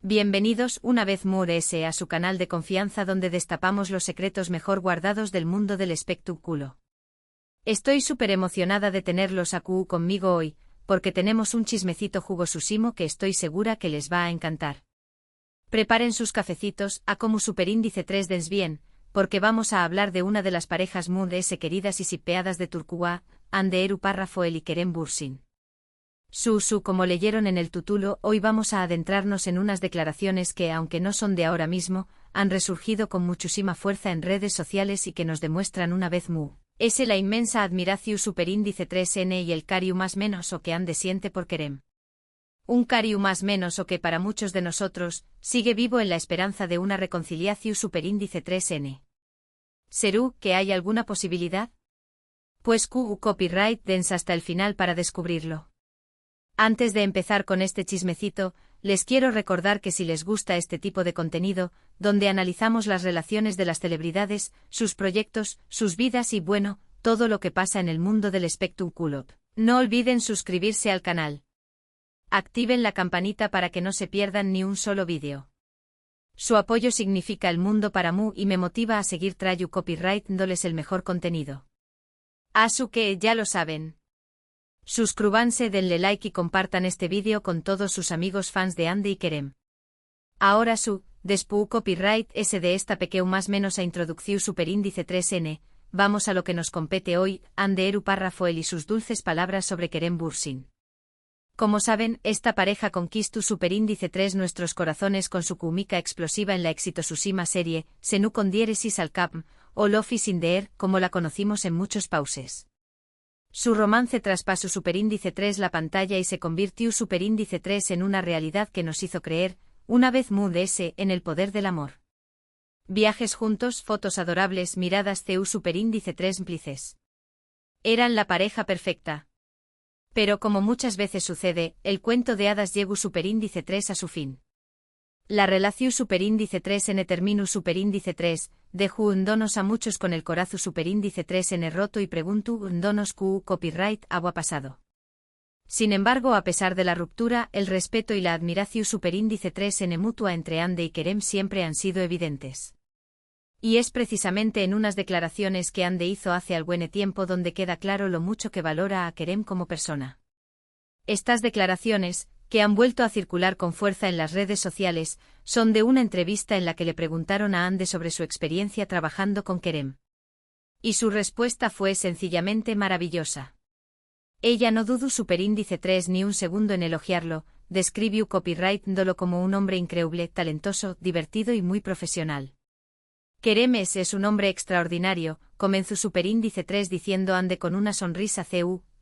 Bienvenidos una vez más a su canal de confianza donde destapamos los secretos mejor guardados del mundo del espectáculo. Estoy súper emocionada de tenerlos aquí conmigo hoy, porque tenemos un chismecito jugosísimo que estoy segura que les va a encantar. Preparen sus cafecitos, a como superíndice 3 dens bien, porque vamos a hablar de una de las parejas muy queridas y sipeadas de Turquía, Hande Eru Parrafoel y Kerem Bürsin. Como leyeron en el título, hoy vamos a adentrarnos en unas declaraciones que, aunque no son de ahora mismo, han resurgido con muchísima fuerza en redes sociales y que nos demuestran una vez es la inmensa admiración superíndice 3N y el cariu más menos o que Hande siente por Kerem. Un cariu más menos o que para muchos de nosotros, sigue vivo en la esperanza de una reconciliación superíndice 3N. ¿Será que hay alguna posibilidad? Pues copyright dens hasta el final para descubrirlo. Antes de empezar con este chismecito, les quiero recordar que si les gusta este tipo de contenido, donde analizamos las relaciones de las celebridades, sus proyectos, sus vidas y bueno, todo lo que pasa en el mundo del espectáculo, no olviden suscribirse al canal. Activen la campanita para que no se pierdan ni un solo vídeo. Su apoyo significa el mundo para mí y me motiva a seguir trayendo copyright dándoles el mejor contenido. Así que ya lo saben. Suscríbanse, denle like y compartan este vídeo con todos sus amigos fans de Hande y Kerem. Ahora después copyright de esta pequeña más menos a introducción superíndice 3N, vamos a lo que nos compete hoy, Hande Eru Parrafoel y sus dulces palabras sobre Kerem Bürsin. Como saben, esta pareja conquistó superíndice 3 nuestros corazones con su cómica explosiva en la exitosísima serie, Senu con diéresis al cap, o Love is in the air, como la conocimos en muchos pauses. Su romance traspasó superíndice 3 la pantalla y se convirtió superíndice 3 en una realidad que nos hizo creer, una vez más, en el poder del amor. Viajes juntos, fotos adorables, miradas superíndice 3 cómplices. Eran la pareja perfecta. Pero como muchas veces sucede, el cuento de hadas llegó superíndice 3 a su fin. La relación superíndice 3N terminó superíndice 3, dejó donos a muchos con el corazón superíndice 3N roto y preguntó donos copyright agua pasado. Sin embargo, a pesar de la ruptura, el respeto y la admiración superíndice 3N mutua entre Hande y Kerem siempre han sido evidentes. Y es precisamente en unas declaraciones que Hande hizo hace algún tiempo donde queda claro lo mucho que valora a Kerem como persona. Estas declaraciones, que han vuelto a circular con fuerza en las redes sociales, son de una entrevista en la que le preguntaron a Hande sobre su experiencia trabajando con Kerem. Y su respuesta fue sencillamente maravillosa. Ella no dudó superíndice 3 ni un segundo en elogiarlo, describió copyright dándolo como un hombre increíble, talentoso, divertido y muy profesional. Kerem es un hombre extraordinario, comenzó superíndice 3 diciendo Hande con una sonrisa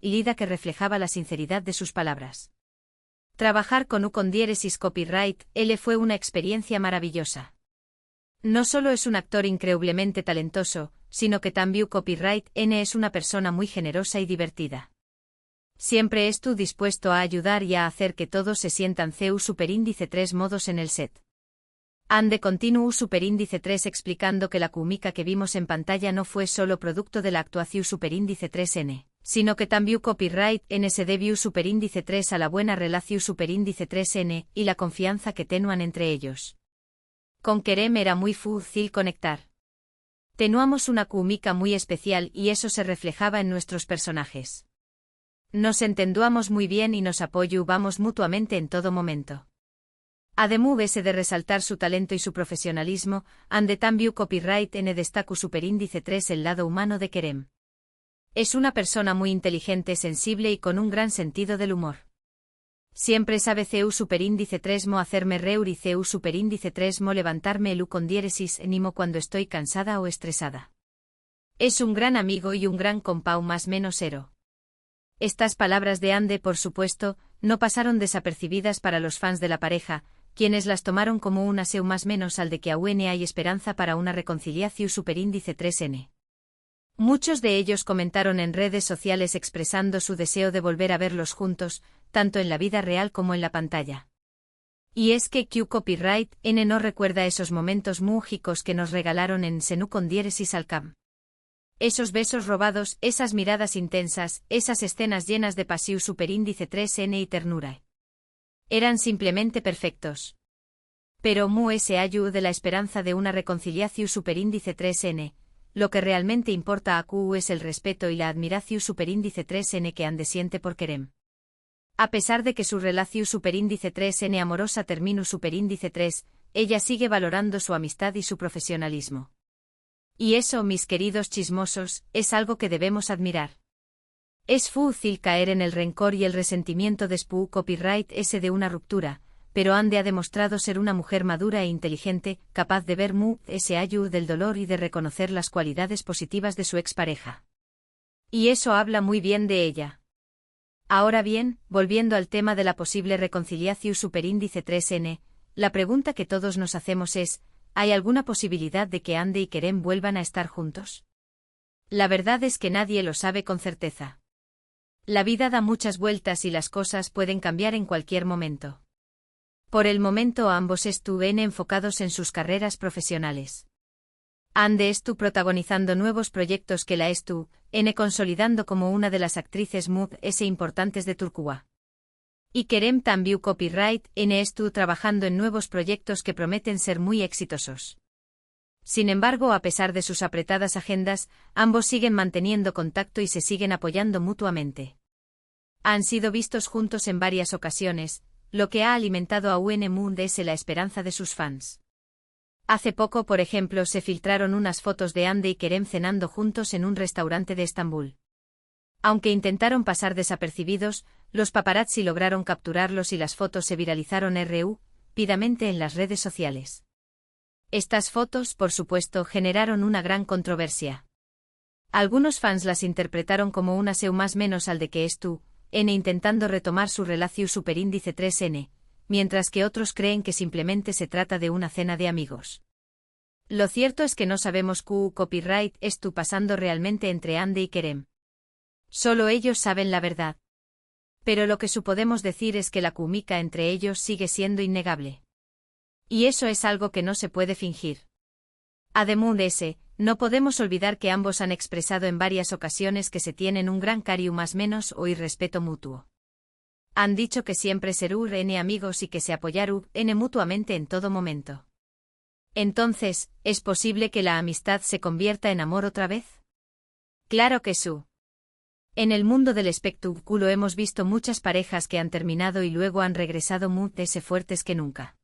lida que reflejaba la sinceridad de sus palabras. Trabajar con diéresis copyright, él fue una experiencia maravillosa. No solo es un actor increíblemente talentoso, sino que también copyright N es una persona muy generosa y divertida. Siempre estuvo dispuesto a ayudar y a hacer que todos se sientan superíndice 3 modos en el set. Hande continuó superíndice 3 explicando que la cómica que vimos en pantalla no fue solo producto de la actuación superíndice 3N. Sino que también copyright N se debió superíndice 3 a la buena relación superíndice 3N y la confianza que tenuan entre ellos. Con Kerem era muy fácil conectar. Tenuamos una química muy especial y eso se reflejaba en nuestros personajes. Nos entendíamos muy bien y nos apoyábamos mutuamente en todo momento. Además de resaltar su talento y su profesionalismo, Hande también copyright N destacó superíndice 3 el lado humano de Kerem. Es una persona muy inteligente, sensible y con un gran sentido del humor. Siempre sabe superíndice 3 mo hacerme reír y superíndice 3 mo levantarme el con diéresis enimo cuando estoy cansada o estresada. Es un gran amigo y un gran compau más menos ero. Estas palabras de Hande, por supuesto, no pasaron desapercibidas para los fans de la pareja, quienes las tomaron como un aseo más menos al de que aún hay esperanza para una reconciliación superíndice 3N. Muchos de ellos comentaron en redes sociales expresando su deseo de volver a verlos juntos, tanto en la vida real como en la pantalla. Y es que copyright N no recuerda esos momentos mágicos que nos regalaron en Senu con diéresis al cap. Esos besos robados, esas miradas intensas, esas escenas llenas de pasión superíndice 3N y ternura. Eran simplemente perfectos. Pero mu es ayu de la esperanza de una reconciliación superíndice 3n, lo que realmente importa a Q es el respeto y la admiración superíndice 3n que Ande siente por Kerem. A pesar de que su relación superíndice 3n amorosa termina superíndice 3, ella sigue valorando su amistad y su profesionalismo. Y eso, mis queridos chismosos, es algo que debemos admirar. Es fácil caer en el rencor y el resentimiento de Spoo Copyright S de una ruptura, pero Ande ha demostrado ser una mujer madura e inteligente, capaz de ver mu ese ayu del dolor y de reconocer las cualidades positivas de su expareja. Y eso habla muy bien de ella. Ahora bien, volviendo al tema de la posible reconciliación superíndice 3n, la pregunta que todos nos hacemos es, ¿hay alguna posibilidad de que Ande y Kerem vuelvan a estar juntos? La verdad es que nadie lo sabe con certeza. La vida da muchas vueltas y las cosas pueden cambiar en cualquier momento. Por el momento ambos estuvieron enfocados en sus carreras profesionales. Ande estuvo protagonizando nuevos proyectos que la estuvo consolidando como una de las actrices importantes de Turquía. Y Kerem también Copyright estuvo trabajando en nuevos proyectos que prometen ser muy exitosos. Sin embargo, a pesar de sus apretadas agendas, ambos siguen manteniendo contacto y se siguen apoyando mutuamente. Han sido vistos juntos en varias ocasiones, lo que ha alimentado a UNMUNDS la esperanza de sus fans. Hace poco, por ejemplo, se filtraron unas fotos de Ande y Kerem cenando juntos en un restaurante de Estambul. Aunque intentaron pasar desapercibidos, los paparazzi lograron capturarlos y las fotos se viralizaron rápidamente en las redes sociales. Estas fotos, por supuesto, generaron una gran controversia. Algunos fans las interpretaron como una seu más menos al de que estu, intentando retomar su relación superíndice 3n, mientras que otros creen que simplemente se trata de una cena de amigos. Lo cierto es que no sabemos qué copyright estu pasando realmente entre Ande y Kerem. Solo ellos saben la verdad. Pero lo que podemos decir es que la química entre ellos sigue siendo innegable. Y eso es algo que no se puede fingir. Además de ese, no podemos olvidar que ambos han expresado en varias ocasiones que se tienen un gran cariño más menos o respeto mutuo. Han dicho que siempre serán amigos y que se apoyarán mutuamente en todo momento. Entonces, ¿es posible que la amistad se convierta en amor otra vez? Claro que sí. En el mundo del espectáculo hemos visto muchas parejas que han terminado y luego han regresado mucho fuertes que nunca.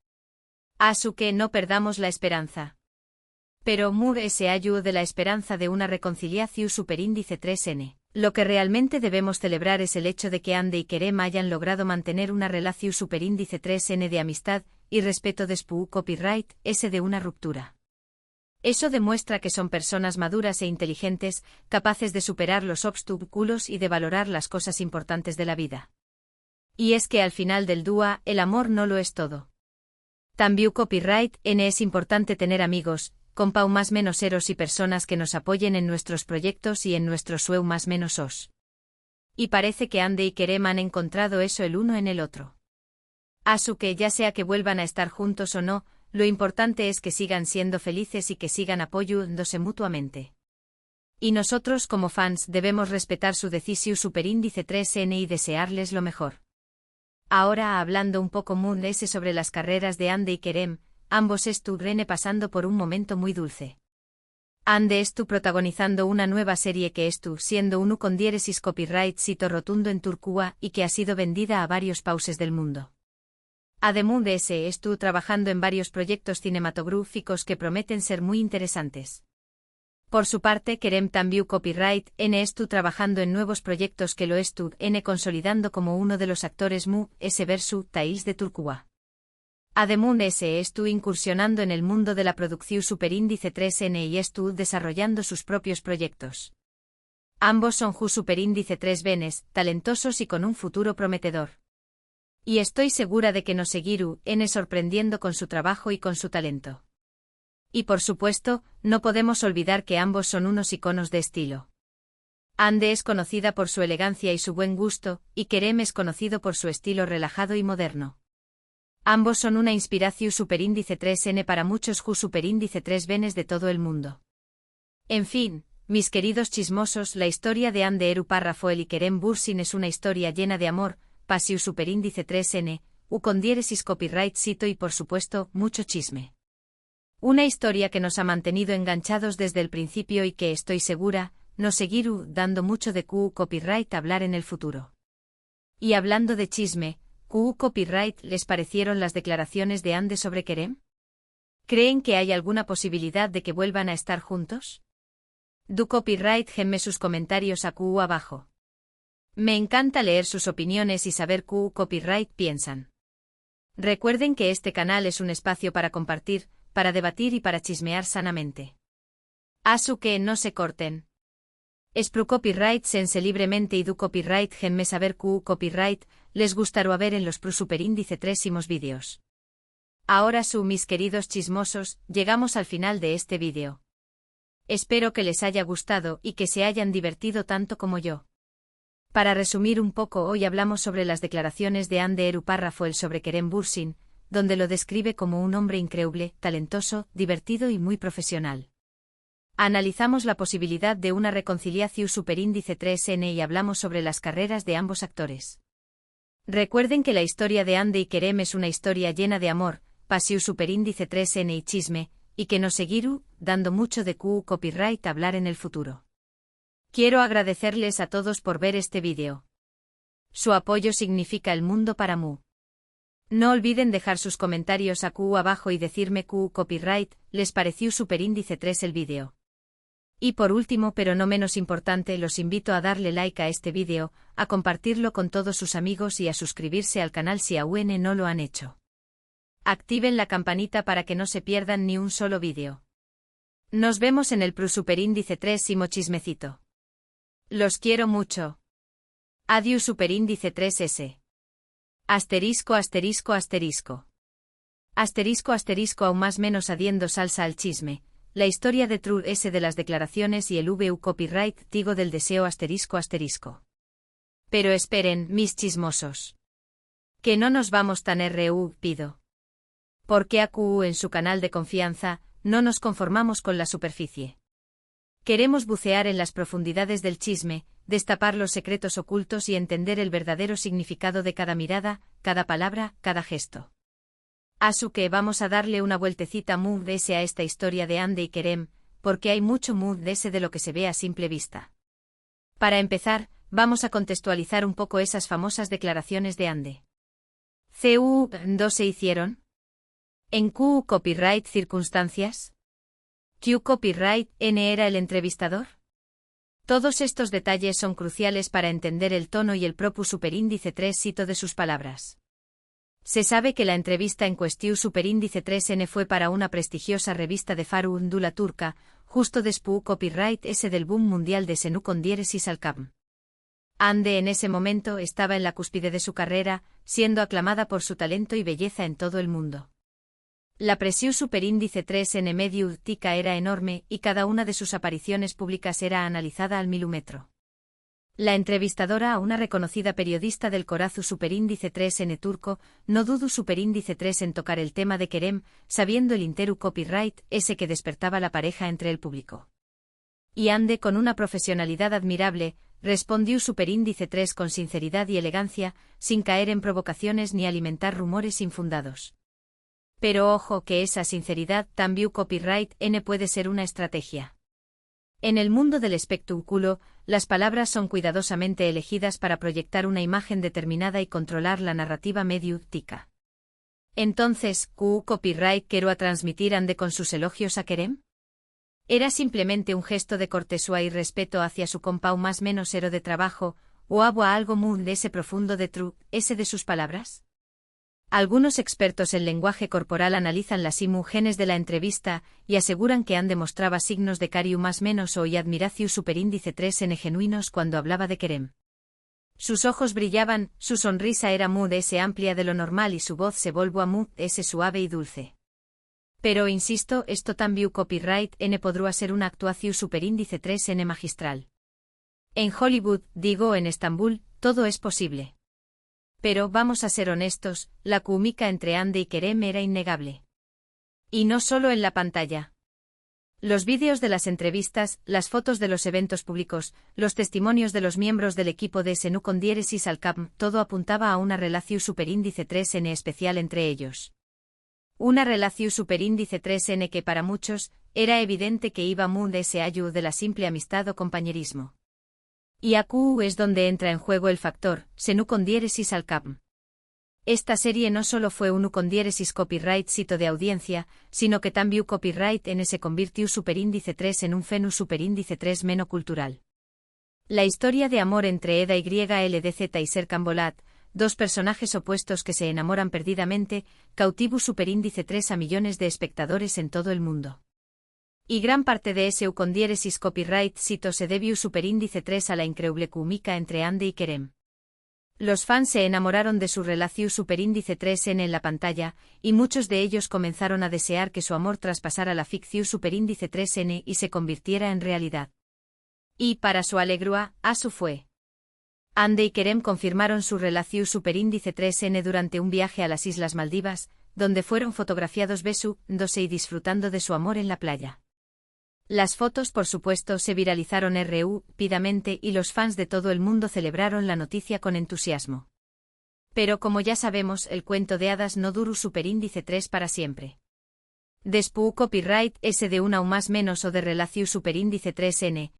Así que no perdamos la esperanza. Pero ese ayu de la esperanza de una reconciliación superíndice 3n. Lo que realmente debemos celebrar es el hecho de que Ande y Kerem hayan logrado mantener una relación superíndice 3n de amistad y respeto de Spoo Copyright S de una ruptura. Eso demuestra que son personas maduras e inteligentes, capaces de superar los obstáculos y de valorar las cosas importantes de la vida. Y es que al final del día, el amor no lo es todo. También Copyright N es importante tener amigos, compa más menos eros y personas que nos apoyen en nuestros proyectos y en nuestros sueu más menos os. Y parece que Ande y Kerem han encontrado eso el uno en el otro. Así que ya sea que vuelvan a estar juntos o no, lo importante es que sigan siendo felices y que sigan apoyándose mutuamente. Y nosotros como fans debemos respetar su decisión superíndice 3n y desearles lo mejor. Ahora hablando un poco sobre las carreras de Ande y Kerem, ambos estuvieron pasando por un momento muy dulce. Ande estuvo protagonizando una nueva serie que estuvo siendo uno con diéresis copyright sito rotundo en Turquía y que ha sido vendida a varios países del mundo. Además de ese, estuvo trabajando en varios proyectos cinematográficos que prometen ser muy interesantes. Por su parte, Kerem también Copyright N estuvo trabajando en nuevos proyectos que lo estuvo consolidando como uno de los actores versus de Turquía. Además de ese, estuvo incursionando en el mundo de la producción superíndice 3n y estuvo desarrollando sus propios proyectos. Ambos son superíndice 3 venes, talentosos y con un futuro prometedor. Y estoy segura de que nos seguirán sorprendiendo con su trabajo y con su talento. Y por supuesto, no podemos olvidar que ambos son unos iconos de estilo. Ande es conocida por su elegancia y su buen gusto, y Kerem es conocido por su estilo relajado y moderno. Ambos son una inspiración superíndice 3n para muchos superíndice 3 venes de todo el mundo. En fin, mis queridos chismosos, la historia de Ande Eru Parrafoel y Kerem Bürsin es una historia llena de amor, pasión superíndice 3n, U con diéresis copyright cito y por supuesto, mucho chisme. Una historia que nos ha mantenido enganchados desde el principio y que estoy segura, nos seguirá dando mucho de QU copyright hablar en el futuro. Y hablando de chisme, QU copyright, ¿les parecieron las declaraciones de Ande sobre Kerem? ¿Creen que hay alguna posibilidad de que vuelvan a estar juntos? Du copyright genme sus comentarios a QU abajo. Me encanta leer sus opiniones y saber QU copyright piensan. Recuerden que este canal es un espacio para compartir, para debatir y para chismear sanamente. Asu que no se corten. Espru copyright sense libremente y du copyright genme saber QU copyright, les gustará ver en los Pro Superíndice 3 vídeos. Ahora mis queridos chismosos, llegamos al final de este vídeo. Espero que les haya gustado y que se hayan divertido tanto como yo. Para resumir un poco, hoy hablamos sobre las declaraciones de Ande Eru párrafo el sobre Kerem Bürsin, donde lo describe como un hombre increíble, talentoso, divertido y muy profesional. Analizamos la posibilidad de una reconciliación superíndice 3N y hablamos sobre las carreras de ambos actores. Recuerden que la historia de Ande y Kerem es una historia llena de amor, pasión superíndice 3N y chisme, y que nos seguirá dando mucho de QU copyright hablar en el futuro. Quiero agradecerles a todos por ver este vídeo. Su apoyo significa el mundo para mu. No olviden dejar sus comentarios a QU abajo y decirme QU copyright, ¿les pareció superíndice 3 el vídeo? Y por último pero no menos importante, los invito a darle like a este vídeo, a compartirlo con todos sus amigos y a suscribirse al canal si aún no lo han hecho. Activen la campanita para que no se pierdan ni un solo vídeo. Nos vemos en el Pro Superíndice 3 chismecito. Los quiero mucho. Adiós Superíndice 3S. Asterisco asterisco asterisco. Asterisco asterisco aún más menos adiendo salsa al chisme. La historia de True S de las declaraciones y el VU copyright digo del deseo asterisco asterisco. Pero esperen, mis chismosos. Que no nos vamos tan pido. Porque a QU en su canal de confianza, no nos conformamos con la superficie. Queremos bucear en las profundidades del chisme, destapar los secretos ocultos y entender el verdadero significado de cada mirada, cada palabra, cada gesto. Asu que vamos a darle una vueltecita mood ese a esta historia de Ande y Kerem, porque hay mucho mood ese de lo que se ve a simple vista. Para empezar, vamos a contextualizar un poco esas famosas declaraciones de Ande. ¿2 se hicieron? ¿En QU copyright circunstancias? ¿Q copyright N era el entrevistador? Todos estos detalles son cruciales para entender el tono y el propio superíndice 3 cito de sus palabras. Se sabe que la entrevista en cuestión superíndice 3N fue para una prestigiosa revista de farandula turca, justo después copyright ese del boom mundial de Senu con diéresis al Kabm. Ande en ese momento estaba en la cúspide de su carrera, siendo aclamada por su talento y belleza en todo el mundo. La presión superíndice 3N mediática era enorme y cada una de sus apariciones públicas era analizada al milímetro. La entrevistadora a una reconocida periodista del Corazu superíndice 3N turco, no dudu superíndice 3 en tocar el tema de Kerem, sabiendo el interu copyright ese que despertaba la pareja entre el público. Y Ande con una profesionalidad admirable, respondió superíndice 3 con sinceridad y elegancia, sin caer en provocaciones ni alimentar rumores infundados. Pero ojo que esa sinceridad también copyright N puede ser una estrategia. En el mundo del espectáculo, las palabras son cuidadosamente elegidas para proyectar una imagen determinada y controlar la narrativa mediática. Entonces, ¿QU copyright quiero a transmitir Ande con sus elogios a Kerem? ¿Era simplemente un gesto de cortesía y respeto hacia su compau más menos hero de trabajo, o había algo muy de ese profundo de True ese de sus palabras? Algunos expertos en lenguaje corporal analizan las imágenes de la entrevista y aseguran que Ande mostraba signos de cariño más menos o y admiración superíndice 3N genuinos cuando hablaba de Kerem. Sus ojos brillaban, su sonrisa era muy amplia de lo normal y su voz se volvió muy suave y dulce. Pero insisto, esto también copyright N podría ser una actuación superíndice 3N magistral. En Hollywood, digo en Estambul, todo es posible. Pero vamos a ser honestos, la química entre Ande y Kerem era innegable. Y no solo en la pantalla. Los vídeos de las entrevistas, las fotos de los eventos públicos, los testimonios de los miembros del equipo de SNU con diéresis al CAP, todo apuntaba a una relación superíndice 3N especial entre ellos. Una relación superíndice 3N que para muchos, era evidente que iba muy allá de la simple amistad o compañerismo. Y aquí es donde entra en juego el factor, SNU con diéresis al CAP. Esta serie no solo fue un con diéresis copyright sito de audiencia, sino que también copyright N se convirtió superíndice 3 en un fenu superíndice 3 menocultural. La historia de amor entre Eda y LDZ y Serkan Bolat, dos personajes opuestos que se enamoran perdidamente, cautivó superíndice 3 a millones de espectadores en todo el mundo. Y gran parte de ese con diéresis copyright sito se debió superíndice 3 a la increíble química entre Ande y Kerem. Los fans se enamoraron de su relación superíndice 3N en la pantalla, y muchos de ellos comenzaron a desear que su amor traspasara la ficción superíndice 3N y se convirtiera en realidad. Y para su alegría, así fue. Ande y Kerem confirmaron su relación superíndice 3N durante un viaje a las Islas Maldivas, donde fueron fotografiados besándose y disfrutando de su amor en la playa. Las fotos, por supuesto, se viralizaron rápidamente y los fans de todo el mundo celebraron la noticia con entusiasmo. Pero como ya sabemos, el cuento de hadas no duró superíndice 3 para siempre. Después copyright S de una o más menos o de relación superíndice 3N,